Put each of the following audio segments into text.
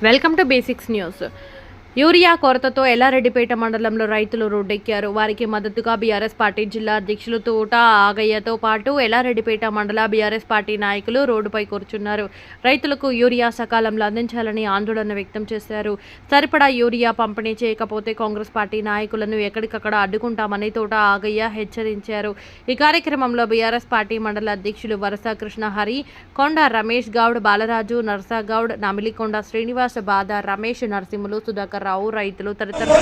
Welcome to basics news. Urea కొరతతో ఎల్లారెడ్డిపేట మండలంలో రైతులు రోడ్డెక్కారు. వారికి మద్దతుగా బీఆర్ఎస్ పార్టీ జిల్లా అధ్యక్షులు తోట ఆగయ్యతో పాటు ఎల్లారెడ్డిపేట మండల బీఆర్ఎస్ పార్టీ నాయకులు రోడ్డుపై కూర్చున్నారు. రైతులకు యూరియా సకాలంలో అందించాలని ఆందోళన వ్యక్తం చేశారు. సరిపడా యూరియా పంపిణీ చేయకపోతే కాంగ్రెస్ పార్టీ నాయకులను ఎక్కడికక్కడ అడ్డుకుంటామని తోట ఆగయ్య హెచ్చరించారు. ఈ కార్యక్రమంలో బీఆర్ఎస్ పార్టీ మండల అధ్యక్షులు వరస కృష్ణహరి, కొండ రమేష్ గౌడ్, బాలరాజు, నర్సాగౌడ్, నమిలికొండ శ్రీనివాస్, బాద రమేష్, నరసింహులు, సుధాకర్ రావు, రైతులు తదితరులు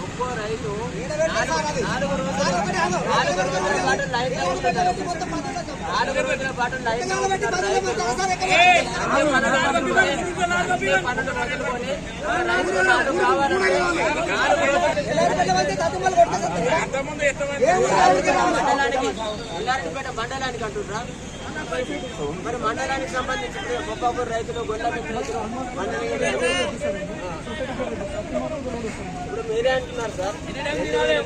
ఒక్కో రైతు 4 రోజుల పాటు లైన్ లో ఎల్లారెడ్డిపేట మండలానికి అంటున్నా. మరి మండలానికి సంబంధించి ఒక్కొక్కరు రైతులు గొల్లపల్లి రైతులు ఇప్పుడు మీరే అంటున్నారు సార్ 300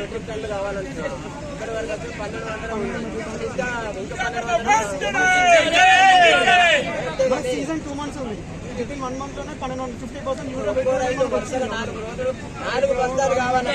మెట్రిక్ టన్నులు కావాలంటున్నారు. ఇక్కడ వరకు వచ్చి 1200 ఇంకా 1200 సీజన్ 2 months ఉంది. వితిన్ 1 month లోనే 50% నాలుగు బస్తాలు కావాలి.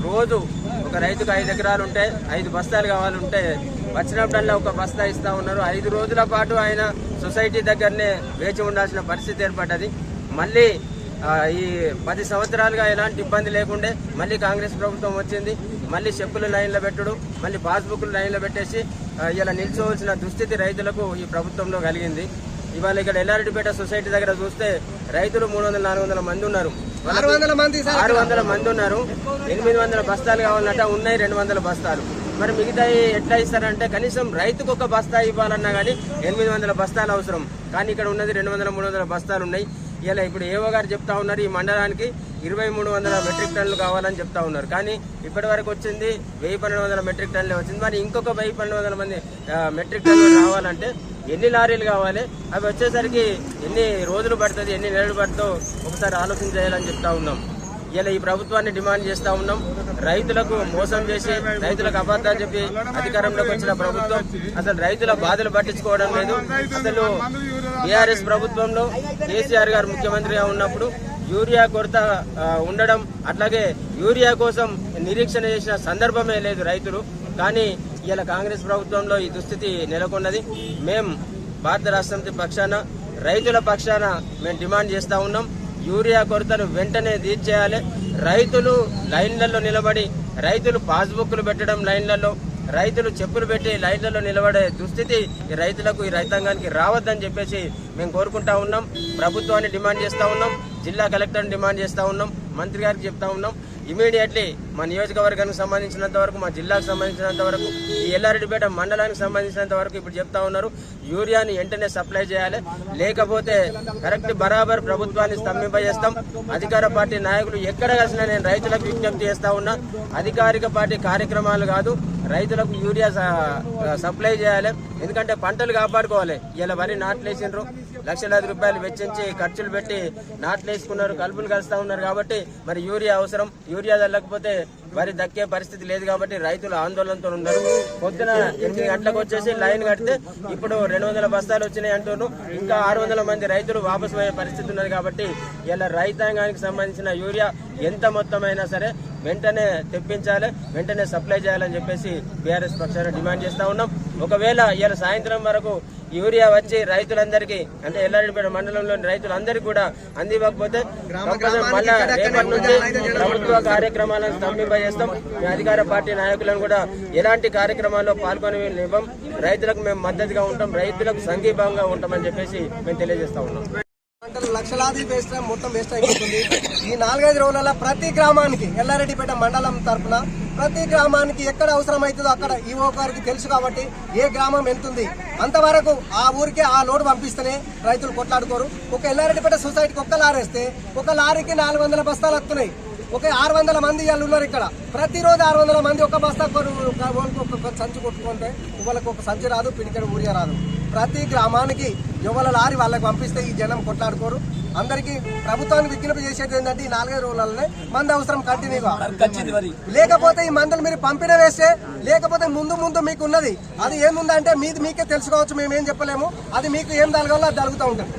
రోజు ఒక రైతుకు 5 ఎకరాలు ఉంటే 5 బస్తాలు కావాలంటే వచ్చినప్పుడల్లా ఒక బస్తా ఇస్తా ఉన్నారు. 5 రోజుల పాటు ఆయన సొసైటీ దగ్గరనే వేచి ఉండాల్సిన పరిస్థితి ఏర్పడ్డది. మళ్ళీ ఈ 10 సంవత్సరాలుగా ఎలాంటి ఇబ్బంది లేకుండే మళ్ళీ కాంగ్రెస్ ప్రభుత్వం వచ్చింది. మళ్ళీ చెప్పులు లైన్లో పెట్టుడు, మళ్ళీ పాస్బుక్లు లైన్లో పెట్టేసి ఇలా నిల్చోవలసిన దుస్థితి రైతులకు ఈ ప్రభుత్వంలో కలిగింది. ఇవాళ ఇక్కడ ఎల్లారెడ్డిపేట సొసైటీ దగ్గర చూస్తే రైతులు 300-400 మంది ఉన్నారు. 600 మంది ఉన్నారు. 800 బస్తాలు కావాలన్నట్ట ఉన్నాయి 200 బస్తాలు. మరి మిగతా ఎట్లా ఇస్తారంటే కనీసం రైతుకు ఒక బస్తా ఇవ్వాలన్నా కానీ 800 బస్తాలు అవసరం. కానీ ఇక్కడ ఉన్నది 200-300 బస్తాలు ఉన్నాయి. ఇలా ఇప్పుడు ఏవో గారు చెప్తా ఉన్నారు ఈ మండలానికి 2300 మెట్రిక్ టన్నులు కావాలని చెప్తా ఉన్నారు. కానీ ఇప్పటి వరకు వచ్చింది 1200 మెట్రిక్ టన్నులే వచ్చింది. మరి ఇంకొక 1200 మంది మెట్రిక్ టన్నులు రావాలంటే ఎన్ని లారీలు కావాలి, అవి వచ్చేసరికి ఎన్ని రోజులు పడుతుంది, ఎన్ని నెలలు పడుతుందో ఒకసారి ఆలోచన చేయాలని చెప్తా ఉన్నాం. ఇలా ఈ ప్రభుత్వాన్ని డిమాండ్ చేస్తా ఉన్నాం. రైతులకు మోసం చేసి రైతులకు అబద్ధాలు చెప్పి అధికారంలోకి వచ్చిన ప్రభుత్వం అసలు రైతుల బాధలు పట్టించుకోవడం లేదు. అసలు బీఆర్ఎస్ ప్రభుత్వంలో కేసీఆర్ గారు ముఖ్యమంత్రిగా ఉన్నప్పుడు యూరియా కొరత ఉండడం, అట్లాగే యూరియా కోసం నిరీక్షణ చేసిన సందర్భమే లేదు రైతులు. కానీ ఇలా కాంగ్రెస్ ప్రభుత్వంలో ఈ దుస్థితి నెలకొన్నది. మేము భారత రాష్ట్ర సమితి పక్షాన రైతుల పక్షాన మేము డిమాండ్ చేస్తా ఉన్నాం. యూరియా కొరతను వెంటనే తీర్చేయాలి. రైతులు లైన్లలో నిలబడి రైతులు పాస్బుక్లు పెట్టడం లైన్లలో, రైతులు చెప్పులు పెట్టి లైన్లలో నిలబడే దుస్థితి ఈ రైతులకు ఈ రైతాంగానికి రావద్దని చెప్పేసి మేము కోరుకుంటా ఉన్నాం. ప్రభుత్వాన్ని డిమాండ్ చేస్తా ఉన్నాం, జిల్లా కలెక్టర్ని డిమాండ్ చేస్తా ఉన్నాం, మంత్రి గారికి చెప్తా ఉన్నాం. ఇమీడియట్లీ మా నియోజకవర్గానికి సంబంధించినంత వరకు, మా జిల్లాకు సంబంధించినంత వరకు, ఈ ఎల్లారెడ్డిపేట మండలానికి సంబంధించినంత వరకు ఇప్పుడు చెప్తా ఉన్నారు యూరియాని వెంటనే సప్లై చేయాలి. లేకపోతే కరెక్ట్ బరాబర్ ప్రభుత్వాన్ని స్తంభింపజేస్తాం. అధికార పార్టీ నాయకులు ఎక్కడ కలిసినా నేను రైతులకు విజ్ఞప్తి చేస్తా ఉన్నా, అధికారిక పార్టీ కార్యక్రమాలు కాదు, రైతులకు యూరియా సప్లై చేయాలి. ఎందుకంటే పంటలు కాపాడుకోవాలి. ఇలా వరి నాట్లేసిండ్రు, లక్షలాది రూపాయలు వెచ్చించి ఖర్చులు పెట్టి నాట్లేసుకున్నారు, కలుపులు కలుస్తా ఉన్నారు. కాబట్టి మరి యూరియా అవసరం. యూరియా చల్లకపోతే వరి దక్కే పరిస్థితి లేదు. కాబట్టి రైతులు ఆందోళనతో ఉన్నారు. పొద్దున 8 గంటలకు వచ్చేసి లైన్ కడితే ఇప్పుడు 200 బస్తాలు వచ్చినాయి అంటున్నారు. ఇంకా 600 మంది రైతులు వాపసు పోయే పరిస్థితి ఉన్నది. కాబట్టి ఇలా రైతాంగానికి సంబంధించిన యూరియా ఎంత మొత్తమైనా సరే వెంటనే తెప్పించాలి, వెంటనే సప్లై చేయాలని చెప్పేసి బీఆర్ఎస్ పక్షాన డిమాండ్ చేస్తా ఉన్నాం. ఒకవేళ ఇవాళ సాయంత్రం వరకు యూరియా వచ్చి రైతులందరికీ అంటే ఎల్లారెడ్డిపేట మండలంలోని రైతులందరికీ కూడా అందివ్వకపోతే మళ్ళా రేపటి నుంచి ప్రభుత్వ కార్యక్రమాలను స్తంభింప చేస్తాం. మేము అధికార పార్టీ నాయకులను కూడా ఎలాంటి కార్యక్రమాల్లో పాల్గొని ఇవ్వం. రైతులకు మేము మద్దతుగా ఉంటాం, రైతులకు సంఘీభావంగా ఉంటామని చెప్పేసి మేము తెలియజేస్తా ఉన్నాం. పంటలు లక్షలాది వేస్ట్ మొత్తం వేస్ట్ అయిపోతుంది. ఈ 4-5 రోజుల ప్రతి గ్రామానికి ఎల్లారెడ్డిపేట మండలం తరఫున ప్రతి గ్రామానికి ఎక్కడ అవసరం అవుతుందో అక్కడ ఈఓ గారికి తెలుసు కాబట్టి ఏ గ్రామం ఎంతుంది అంతవరకు ఆ ఊరికి ఆ లోడ్ పంపిస్తేనే రైతులు కొట్లాడుకోరు. ఒక ఎల్లారెడ్డిపేట సొసైటీకి ఒక్క లారీ వేస్తే ఒక లారీకి 400 బస్తాలు వస్తున్నాయి. ఒక 600 మంది వాళ్ళు ఉన్నారు ఇక్కడ. ప్రతిరోజు 600 మంది ఒక బస్తా ఒక సంచి కొట్టుకుంటే వాళ్ళకి ఒక సంచి రాదు, పిడికెడు ఊరియా రాదు. ప్రతి గ్రామానికి ఎవరి లారీ వాళ్ళకి పంపిస్తే ఈ జనం కొట్లాడుకోరు. అందరికీ ప్రభుత్వానికి విజ్ఞప్తి చేసేది ఏంటంటే ఈ 4-5 రోజులనే మందు అవసరం కంటిన్యూగా, లేకపోతే ఈ మందులు మీరు పంపిన వేస్తే లేకపోతే ముందు మీకు ఉన్నది అది ఏముందంటే మీకే తెలుసుకోవచ్చు, మేమేం చెప్పలేము. అది మీకు ఏం జరగాలో అది జరుగుతూ ఉంటుంది.